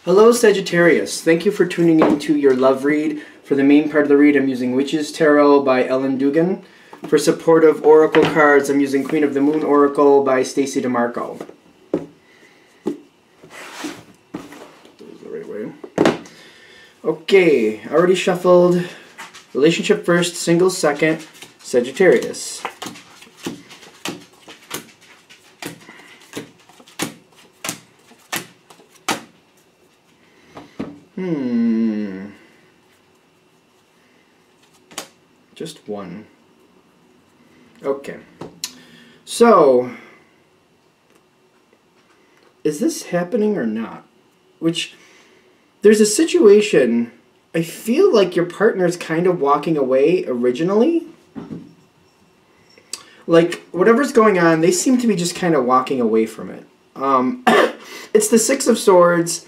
Hello Sagittarius, thank you for tuning into your love read. For the main part of the read, I'm using Witch's Tarot by Ellen Dugan. For supportive oracle cards, I'm using Queen of the Moon Oracle by Stacey DeMarco. The right way. Okay, already shuffled. Relationship first, single second, Sagittarius. Just one. Okay. So, is this happening or not? There's a situation, I feel like your partner's kind of walking away originally. Like, whatever's going on, they seem to be just kind of walking away from it. It's the Six of Swords.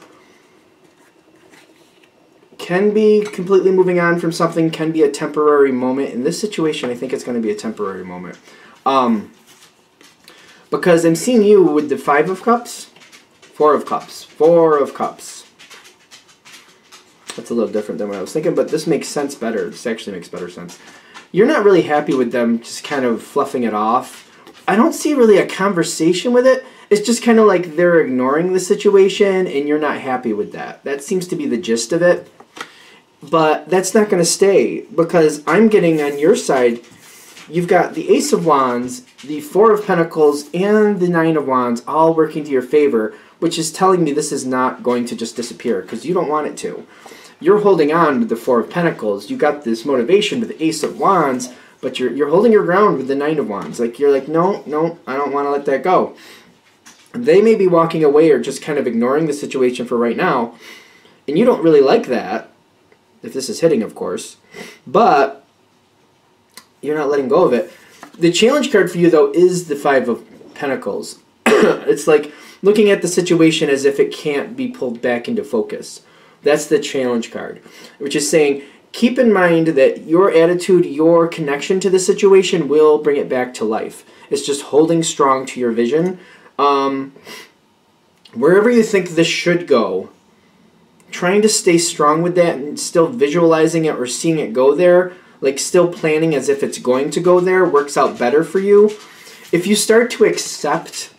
Can be completely moving on from something, can be a temporary moment. In this situation, I think it's going to be a temporary moment. Because I'm seeing you with the Five of Cups, Four of Cups, Four of Cups. That's a little different than what I was thinking, but this makes sense better. This actually makes better sense. You're not really happy with them just kind of fluffing it off. I don't see really a conversation with it. It's just kind of like they're ignoring the situation and you're not happy with that. That seems to be the gist of it. But that's not going to stay, because I'm getting on your side, you've got the Ace of Wands, the Four of Pentacles, and the Nine of Wands all working to your favor, which is telling me this is not going to just disappear, because you don't want it to. You're holding on with the Four of Pentacles. You got this motivation with the Ace of Wands, but you're holding your ground with the Nine of Wands. Like, you're like, no, I don't want to let that go. They may be walking away or just kind of ignoring the situation for right now, and you don't really like that. If this is hitting, of course, but you're not letting go of it. The challenge card for you, though, is the Five of Pentacles. It's like looking at the situation as if it can't be pulled back into focus. That's the challenge card, which is saying, keep in mind that your attitude, your connection to the situation will bring it back to life. It's just holding strong to your vision. Wherever you think this should go, trying to stay strong with that and still visualizing it or seeing it go there, like still planning as if it's going to go there, works out better for you. If you start to accept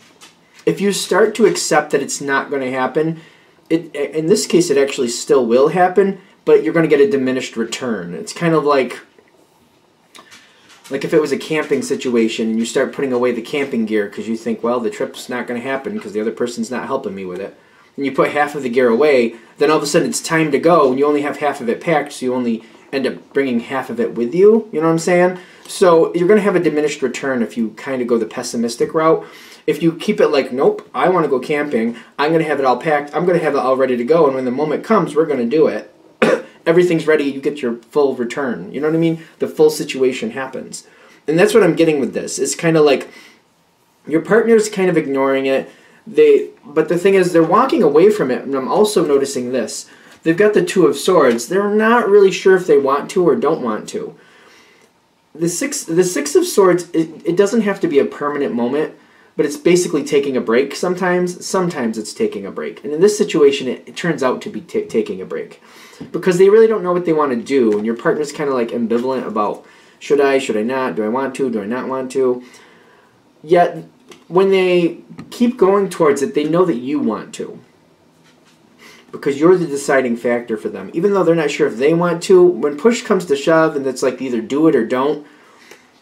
that it's not going to happen, in this case it actually still will happen, but you're going to get a diminished return. It's kind of like if it was a camping situation and you start putting away the camping gear because you think, well, the trip's not going to happen because the other person's not helping me with it. And you put half of the gear away, then all of a sudden it's time to go, and you only have half of it packed, so you only end up bringing half of it with you. You know what I'm saying? So you're going to have a diminished return if you kind of go the pessimistic route. If you keep it like, nope, I want to go camping, I'm going to have it all packed, I'm going to have it all ready to go, and when the moment comes, we're going to do it. Everything's ready, you get your full return. You know what I mean? The full situation happens. And that's what I'm getting with this. It's kind of like your partner's kind of ignoring it. But the thing is, they're walking away from it, and I'm also noticing this. They've got the Two of Swords. They're not really sure if they want to or don't want to. The Six of Swords, it doesn't have to be a permanent moment, but it's basically taking a break sometimes. Sometimes it's taking a break. And in this situation, it turns out to be taking a break. Because they really don't know what they want to do, and your partner's kind of like ambivalent about, should I not, do I want to, do I not want to? Yet, when they keep going towards it, they know that you want to. Because you're the deciding factor for them. Even though they're not sure if they want to, when push comes to shove and it's like either do it or don't,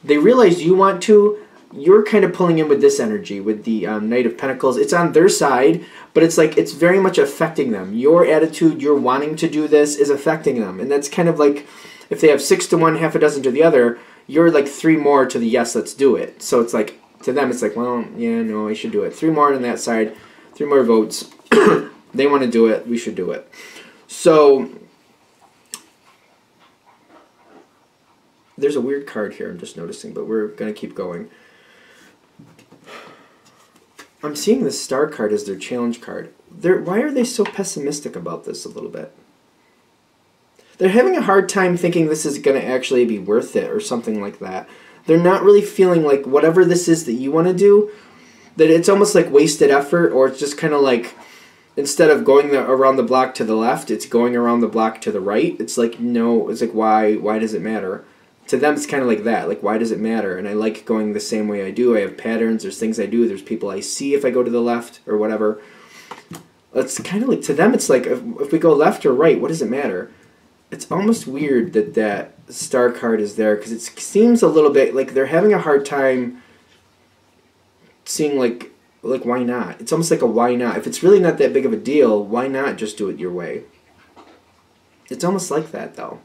they realize you want to. You're kind of pulling in with this energy, with the Knight of Pentacles. It's on their side, but it's like it's very much affecting them. Your attitude, your wanting to do this is affecting them. And that's kind of like, if they have 6 to 1, half a dozen to the other, you're like 3 more to the yes, let's do it. So it's like, to them, it's like, well, yeah, no, I should do it. 3 more on that side, 3 more votes. They want to do it, we should do it. So, there's a weird card here, I'm just noticing, but we're going to keep going. I'm seeing the Star card as their challenge card. Why are they so pessimistic about this a little bit? They're having a hard time thinking this is going to actually be worth it or something like that. They're not really feeling like whatever this is that you want to do, that it's almost like wasted effort, or it's just kind of like instead of going around the block to the left, it's going around the block to the right. It's like, no, it's like, why does it matter? To them, it's kind of like that. Like, why does it matter? And I like going the same way I do. I have patterns. There's things I do. There's people I see if I go to the left or whatever. It's kind of like, to them, it's like, if we go left or right, what does it matter? It's almost weird that that star card is there, because it seems a little bit like they're having a hard time seeing, like why not? It's almost like a why not. If it's really not that big of a deal, why not just do it your way? It's almost like that, though.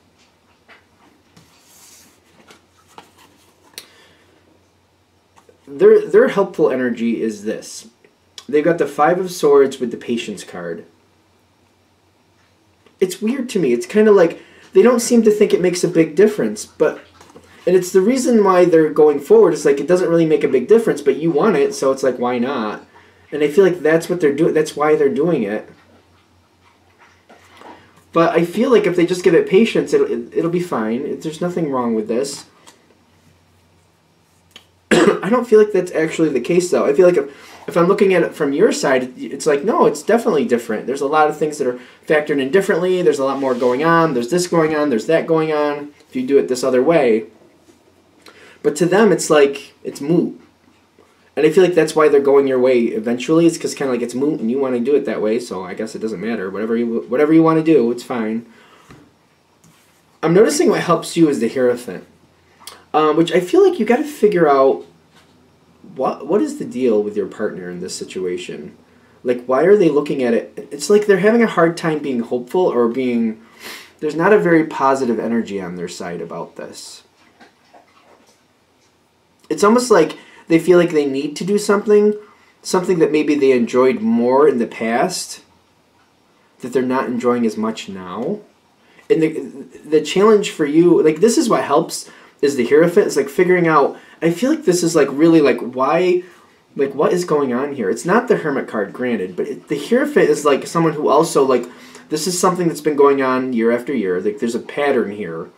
Their helpful energy is this. They've got the Five of Swords with the Patience card. It's weird to me. It's kind of like they don't seem to think it makes a big difference, and it's the reason why they're going forward. It's like it doesn't really make a big difference, but you want it, so it's like, why not? And I feel like that's what they're doing. That's why they're doing it. But I feel like if they just give it patience, it'll be fine. There's nothing wrong with this. I don't feel like that's actually the case, though. I feel like if I'm looking at it from your side, it's like, no, it's definitely different. There's a lot of things that are factored in differently. There's a lot more going on. There's this going on. There's that going on. If you do it this other way. But to them, it's like, it's moot. And I feel like that's why they're going your way eventually. It's because kind of like it's moot and you want to do it that way, so I guess it doesn't matter. Whatever you want to do, it's fine. I'm noticing what helps you is the Hierophant. Which I feel like you got to figure out what is the deal with your partner in this situation. Like, why are they looking at it? It's like they're having a hard time being hopeful or being... There's not a very positive energy on their side about this. It's almost like they feel like they need to do something that maybe they enjoyed more in the past, that they're not enjoying as much now. And the challenge for you, like, this is what helps, is the Hierophant. It's like figuring out, I feel like this is like really like why, like what is going on here? It's not the Hermit card, granted, but the Hierophant is like someone who also like, this is something that's been going on year after year. Like there's a pattern here.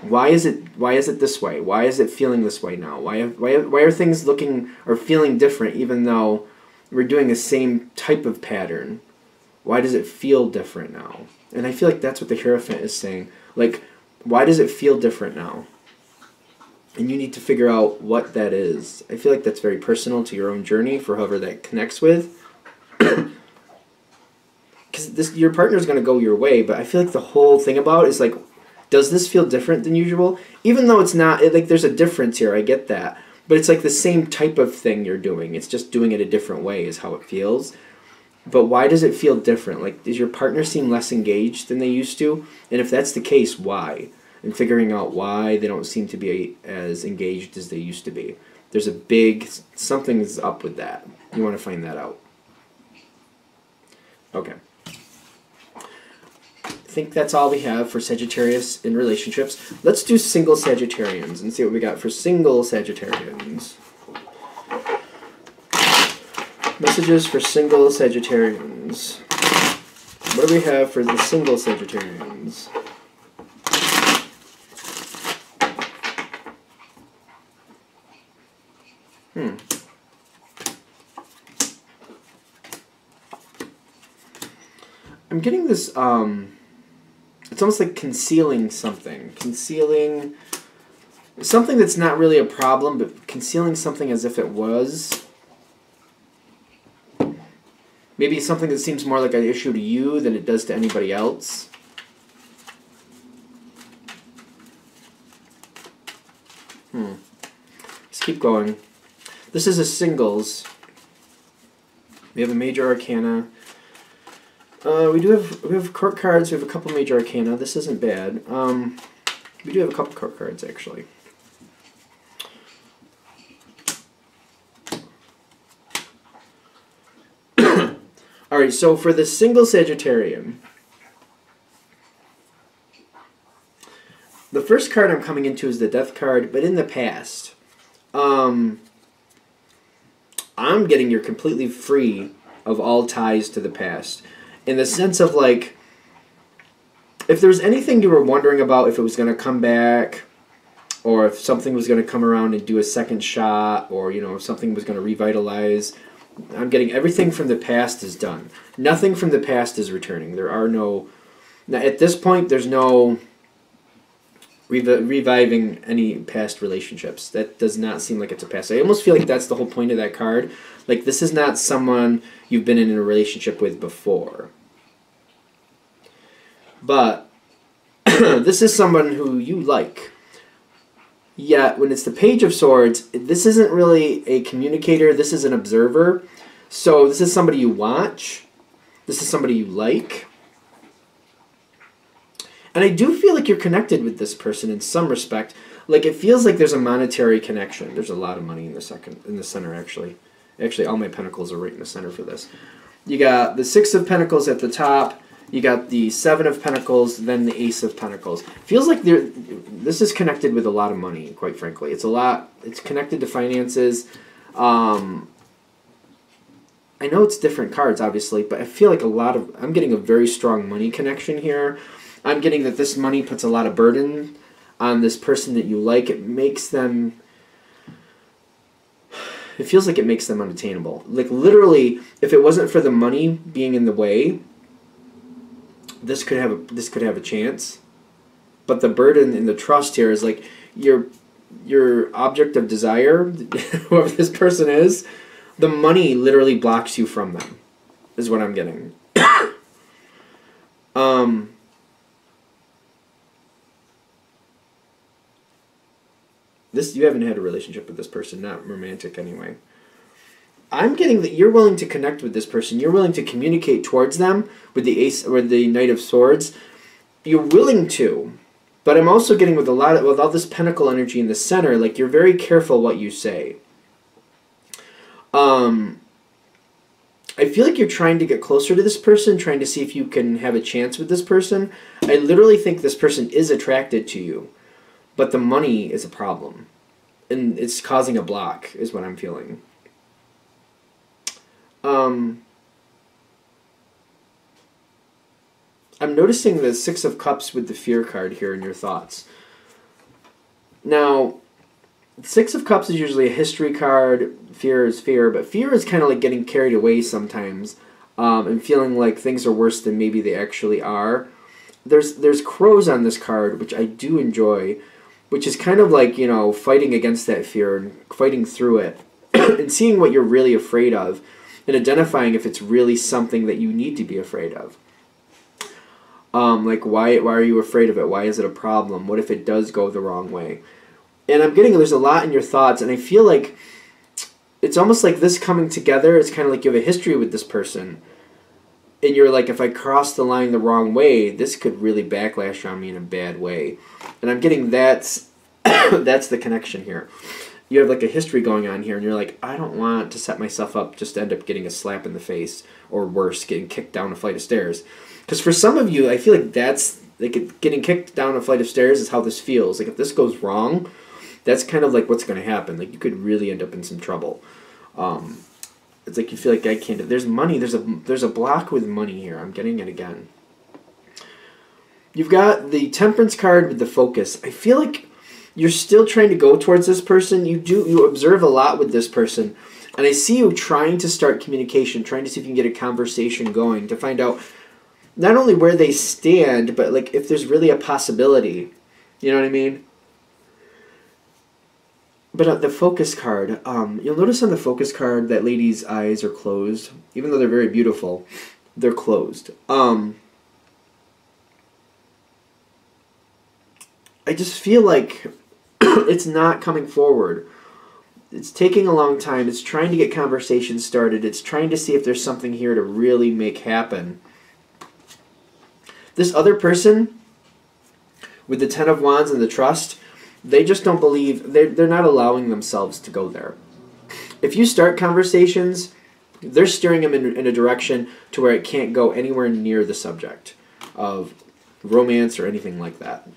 Why is it this way? Why is it feeling this way now? Why are things looking or feeling different even though we're doing the same type of pattern? Why does it feel different now? And I feel like that's what the Hierophant is saying. Like, why does it feel different now? And you need to figure out what that is. I feel like that's very personal to your own journey for whoever that connects with. Because your partner's going to go your way, but I feel like the whole thing about it is like, does this feel different than usual? Even though it's not, like there's a difference here, I get that. But it's like the same type of thing you're doing. It's just doing it a different way is how it feels. But why does it feel different? Like, does your partner seem less engaged than they used to? And if that's the case, why? And figuring out why they don't seem to be as engaged as they used to be. There's a big, something's up with that. You want to find that out. Okay. I think that's all we have for Sagittarius in relationships. Let's do single Sagittarians and see what we got for single Sagittarians. Messages for single Sagittarians. What do we have for the single Sagittarians? I'm getting this, it's almost like concealing something. Concealing something that's not really a problem, but concealing something as if it was. Maybe something that seems more like an issue to you than it does to anybody else. Let's keep going. This is a singles. We have a major arcana. We have court cards. We have a couple major arcana. This isn't bad. We do have a couple court cards actually. All right. So for the single Sagittarian, the first card I'm coming into is the Death card, but in the past, I'm getting you're completely free of all ties to the past. In the sense of, like, if there's anything you were wondering about, if it was going to come back, or if something was going to come around and do a second shot, or, you know, if something was going to revitalize, I'm getting everything from the past is done. Nothing from the past is returning. There are no... Now, at this point, there's no reviving any past relationships. That does not seem like it's a past. I almost feel like that's the whole point of that card. Like, this is not someone you've been in a relationship with before. But this is someone who you like. Yet, when it's the Page of Swords, this isn't really a communicator. This is an observer. So this is somebody you watch. This is somebody you like. And I do feel like you're connected with this person in some respect. Like, it feels like there's a monetary connection. There's a lot of money in the center, actually. Actually, all my pentacles are right in the center for this. You got the Six of Pentacles at the top. You got the Seven of Pentacles, then the Ace of Pentacles. Feels like this is connected with a lot of money, quite frankly. It's a lot. It's connected to finances. I know it's different cards, obviously, but I feel like I'm getting a very strong money connection here. I'm getting that this money puts a lot of burden on this person that you like. It makes them... It feels like it makes them unattainable. Like, literally, if it wasn't for the money being in the way, this could have a chance. But the burden and the trust here is like your object of desire, whoever this person is, the money literally blocks you from them, is what I'm getting. You haven't had a relationship with this person, not romantic anyway. I'm getting that you're willing to connect with this person. You're willing to communicate towards them with the Ace or the Knight of Swords. You're willing to, but I'm also getting with all this Pentacle energy in the center. Like, you're very careful what you say. I feel like you're trying to get closer to this person, trying to see if you can have a chance with this person. I literally think this person is attracted to you, but the money is a problem, and it's causing a block, is what I'm feeling. I'm noticing the Six of Cups with the Fear card here in your thoughts. Now, Six of Cups is usually a history card. Fear is fear, but fear is kind of like getting carried away sometimes, and feeling like things are worse than maybe they actually are. There's crows on this card, which I do enjoy, which is kind of like, you know, fighting against that fear and fighting through it and seeing what you're really afraid of and identifying if it's really something that you need to be afraid of. Like, why are you afraid of it? Why is it a problem? What if it does go the wrong way? And I'm getting there's a lot in your thoughts, and I feel like it's almost like this coming together. It's kind of like you have a history with this person, and you're like, if I cross the line the wrong way, this could really backlash on me in a bad way. And I'm getting that's the connection here. You have like a history going on here, and you're like, I don't want to set myself up just to end up getting a slap in the face, or worse, getting kicked down a flight of stairs. Because for some of you, I feel like that's like getting kicked down a flight of stairs is how this feels. Like, if this goes wrong, that's kind of like what's going to happen. Like, you could really end up in some trouble. It's like you feel like I can't. There's money. There's a block with money here. I'm getting it again. You've got the Temperance card with the Focus. I feel like you're still trying to go towards this person. You observe a lot with this person, and I see you trying to start communication, trying to see if you can get a conversation going to find out not only where they stand, but like if there's really a possibility. You know what I mean? But the Focus card, you'll notice on the Focus card that lady's eyes are closed. Even though they're very beautiful, they're closed. I just feel like it's not coming forward. It's taking a long time. It's trying to get conversations started. It's trying to see if there's something here to really make happen. This other person with the Ten of Wands and the Trust, they just don't believe, they're not allowing themselves to go there. If you start conversations, they're steering them in a direction to where it can't go anywhere near the subject of romance or anything like that.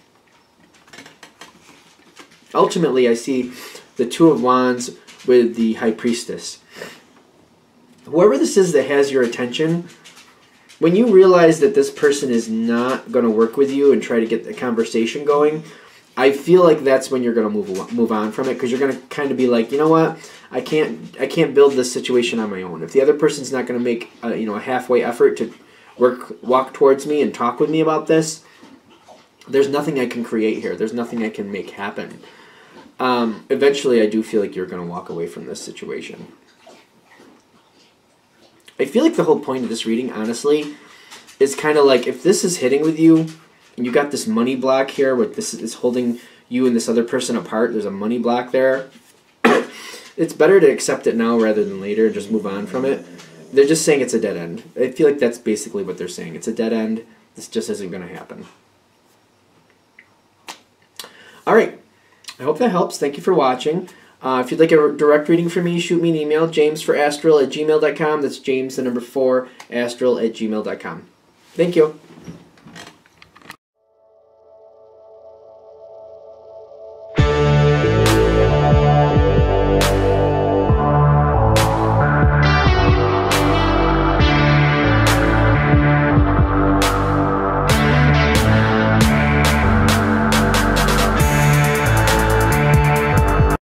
Ultimately, I see the Two of Wands with the High Priestess. Whoever this is that has your attention, when you realize that this person is not going to work with you and try to get the conversation going, I feel like that's when you're going to move on from it, because you're going to kind of be like, you know what, I can't build this situation on my own. If the other person's not going to make a halfway effort to walk towards me and talk with me about this, there's nothing I can create here. There's nothing I can make happen. Eventually, I do feel like you're going to walk away from this situation. I feel like the whole point of this reading, honestly, is kind of like, if this is hitting with you, and you got this money block here, where this is holding you and this other person apart, there's a money block there, it's better to accept it now rather than later, just move on from it. They're just saying it's a dead end. I feel like that's basically what they're saying. It's a dead end. This just isn't going to happen. All right. I hope that helps. Thank you for watching. If you'd like a direct reading from me, shoot me an email, jamesforastral@gmail.com. That's James, the number 4, astral@gmail.com. Thank you.